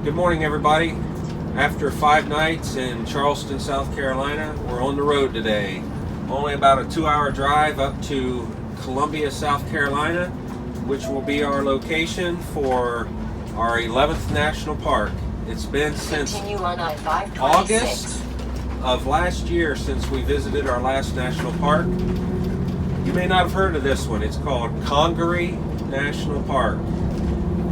Good morning, everybody. After 5 nights in Charleston, South Carolina, we're on the road today. Only about a 2-hour drive up to Columbia, South Carolina, which will be our location for our 11th National Park. It's been since August of last year since we visited our last national park. You may not have heard of this one. It's called Congaree National Park.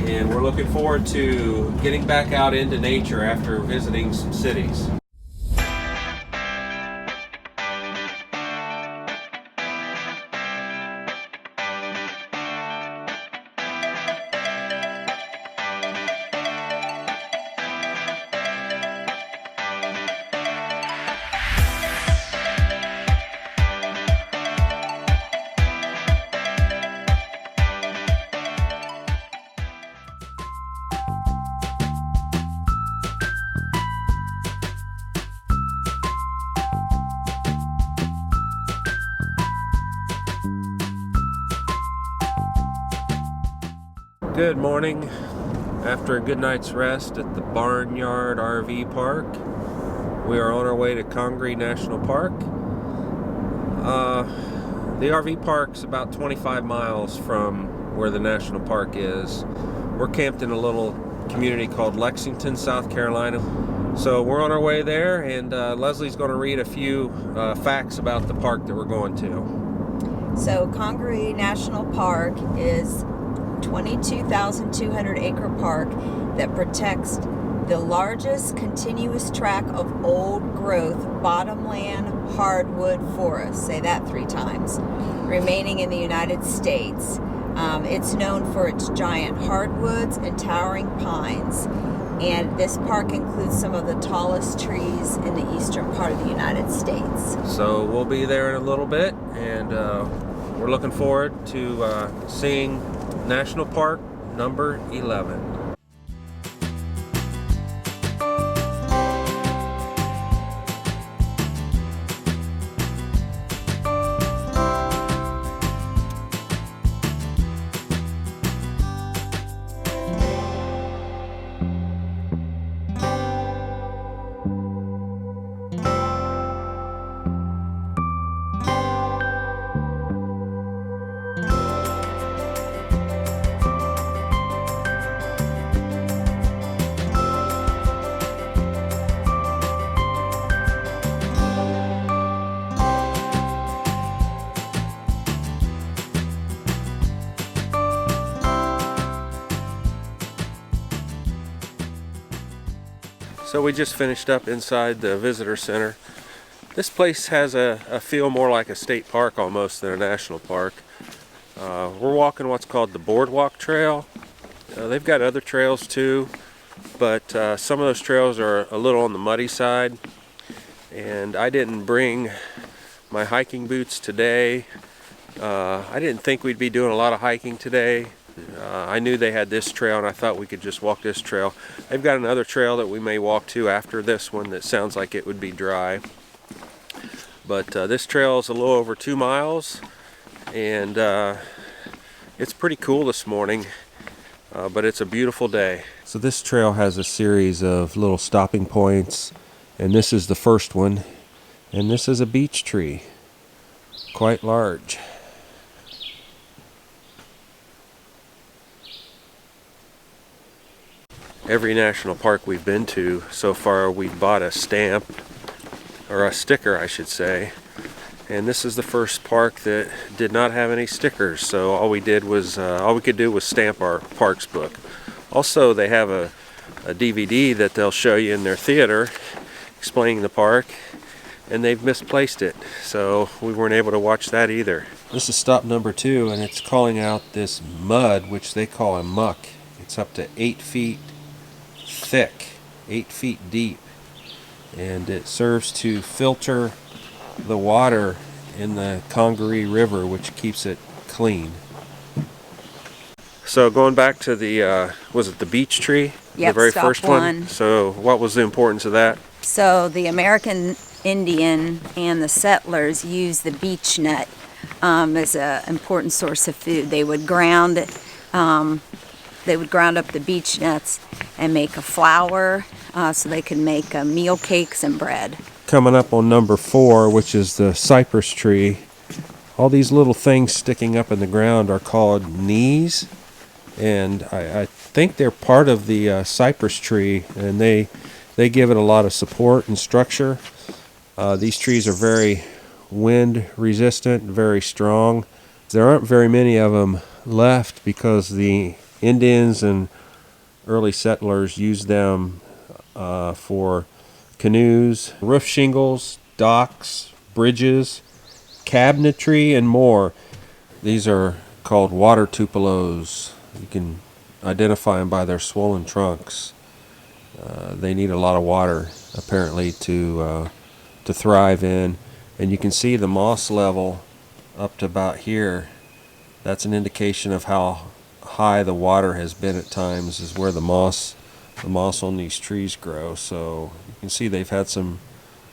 And we're looking forward to getting back out into nature after visiting some cities. Good morning. After a good night's rest at the Barnyard RV Park, we are on our way to Congaree National Park. The RV park's about 25 miles from where the national park is. We're camped in a little community called Lexington, South Carolina. So we're on our way there, and Leslie's going to read a few facts about the park that we're going to. So Congaree National Park is 22,200 acre park that protects the largest continuous tract of old growth bottomland hardwood forest, say that 3 times, remaining in the United States. It's known for its giant hardwoods and towering pines, and this park includes some of the tallest trees in the eastern part of the United States. So we'll be there in a little bit, and we're looking forward to seeing National Park number 11. So we just finished up inside the visitor center. This place has a feel more like a state park almost than a national park. We're walking what's called the Boardwalk Trail. They've got other trails too, but some of those trails are a little on the muddy side. And I didn't bring my hiking boots today. I didn't think we'd be doing a lot of hiking today. I knew they had this trail, and I thought we could just walk this trail. They've got another trail that we may walk to after this one that sounds like it would be dry. But this trail is a little over 2 miles, and it's pretty cool this morning, but it's a beautiful day. So this trail has a series of little stopping points, and this is the first one, and this is a beech tree, quite large. Every national park we've been to so far, we've bought a stamp, or a sticker I should say, and this is the first park that did not have any stickers, so all we could do was stamp our parks book. Also, they have a DVD that they'll show you in their theater explaining the park, and they've misplaced it, so we weren't able to watch that either. This is stop number 2, and it's calling out this mud, which they call a muck. It's up to 8 feet thick, 8 feet deep, and it serves to filter the water in the Congaree River, which keeps it clean. So going back to the was it the beech tree? Yep, the very stop first one. So what was the importance of that? So the American Indian and the settlers used the beech nut as an important source of food. They would ground they would ground up the beech nuts and make a flour so they could make meal cakes and bread. Coming up on number 4, which is the cypress tree. All these little things sticking up in the ground are called knees, and I think they're part of the cypress tree, and they give it a lot of support and structure. These trees are very wind resistant, very strong. There aren't very many of them left because the Indians and early settlers used them for canoes, roof shingles, docks, bridges, cabinetry, and more. These are called water tupelos. You can identify them by their swollen trunks. They need a lot of water, apparently, to thrive in. And you can see the moss level up to about here. That's an indication of how high the water has been at times, is where the moss on these trees grow. So you can see they've had some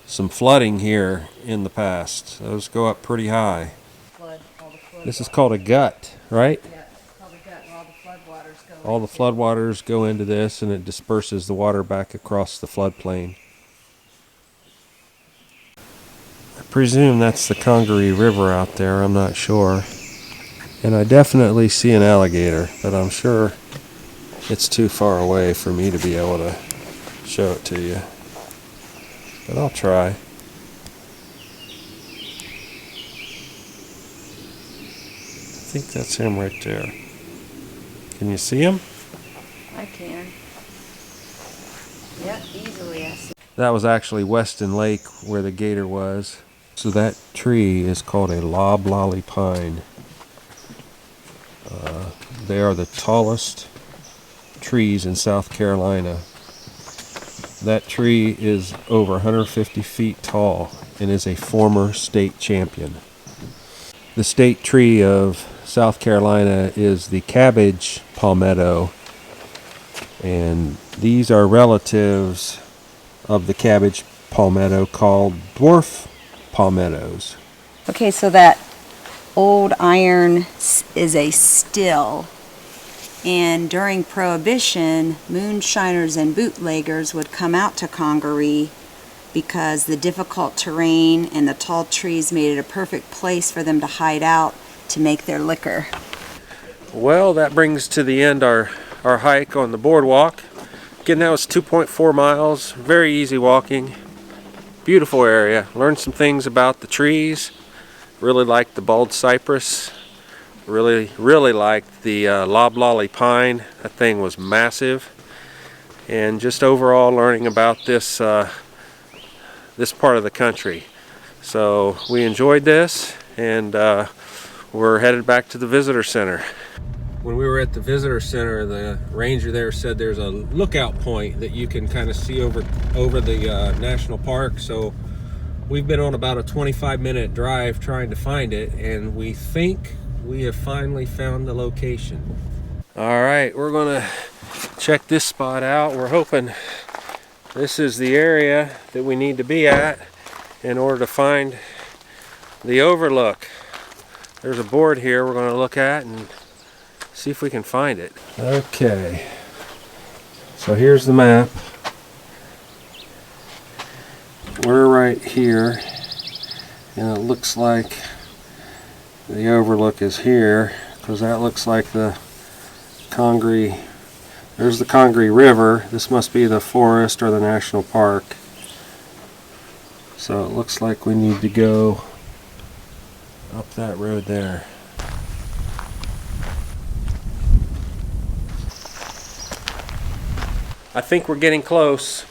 flooding here in the past. Those go up pretty high. This is called a gut, right? Yeah, it's called a gut, where all the floodwaters go. All the floodwaters go into this, and it disperses the water back across the floodplain. I presume that's the Congaree River out there. I'm not sure. And I definitely see an alligator, but I'm sure it's too far away for me to be able to show it to you. But I'll try. I think that's him right there. Can you see him? I can. Yep, easily I see. That was actually Weston Lake where the gator was. So that tree is called a loblolly pine. They are the tallest trees in South Carolina. That tree is over 150 feet tall and is a former state champion. The state tree of South Carolina is the cabbage palmetto, and these are relatives of the cabbage palmetto called dwarf palmettos. Okay, so that old iron is a still, and during Prohibition, moonshiners and bootleggers would come out to Congaree because the difficult terrain and the tall trees made it a perfect place for them to hide out to make their liquor. Well, that brings to the end our hike on the boardwalk. Again, that was 2.4 miles, very easy walking. Beautiful area. Learned some things about the trees. Really liked the bald cypress. Really liked the loblolly pine. That thing was massive. And just overall learning about this this part of the country. So we enjoyed this, and we're headed back to the visitor center. When we were at the visitor center, the ranger there said there's a lookout point that you can kind of see over the national park. So we've been on about a 25-minute drive trying to find it, and we think we have finally found the location. All right, we're gonna check this spot out. We're hoping this is the area that we need to be at in order to find the overlook. There's a board here we're going to look at and see if we can find it. Okay, so here's the map. We're right here, and it looks like the overlook is here, because that looks like the Congaree. There's the Congaree River. This must be the forest or the national park. So it looks like we need to go up that road there. I think we're getting close.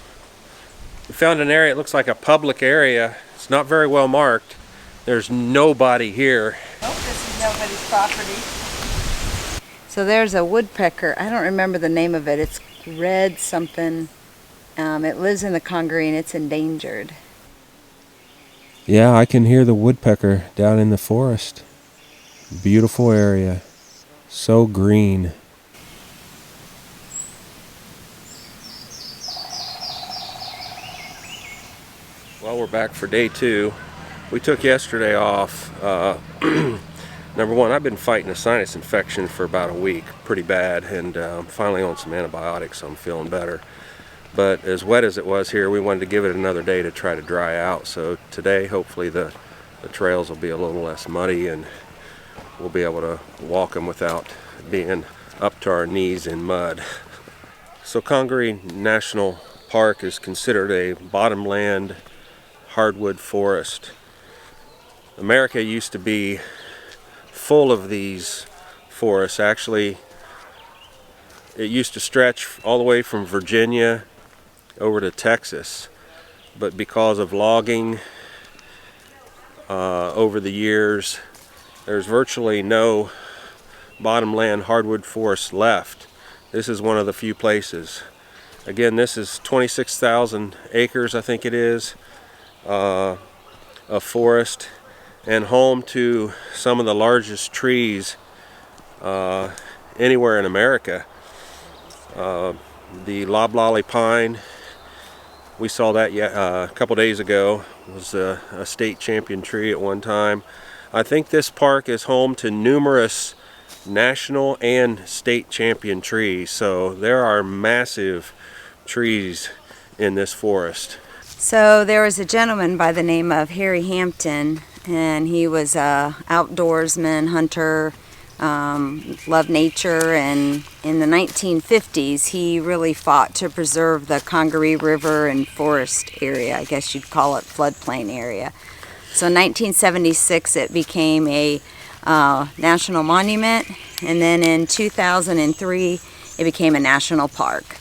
We found an area, it looks like a public area. It's not very well marked. There's nobody here. Oh, this is nobody's property. So there's a woodpecker. I don't remember the name of it. It's red something. It lives in the Congaree and it's endangered. Yeah, I can hear the woodpecker down in the forest. Beautiful area. So green. Well, we're back for day 2. We took yesterday off. Number one, I've been fighting a sinus infection for about a week, pretty bad, and I'm finally on some antibiotics, so I'm feeling better. But as wet as it was here, we wanted to give it another day to try to dry out. So today, hopefully the trails will be a little less muddy and we'll be able to walk them without being up to our knees in mud. So Congaree National Park is considered a bottomland hardwood forest. America used to be full of these forests. Actually, it used to stretch all the way from Virginia over to Texas, but because of logging over the years, there's virtually no bottomland hardwood forest left. This is one of the few places. Again, this is 26,000 acres, I think it is, of forest, and home to some of the largest trees anywhere in America. The loblolly pine, we saw that a couple days ago, was a state champion tree at one time. I think this park is home to numerous national and state champion trees, so there are massive trees in this forest. So there was a gentleman by the name of Harry Hampton, and he was a outdoorsman, hunter, loved nature, and in the 1950s he really fought to preserve the Congaree River and forest area. I guess you'd call it floodplain area. So in 1976 it became a national monument, and then in 2003 it became a national park.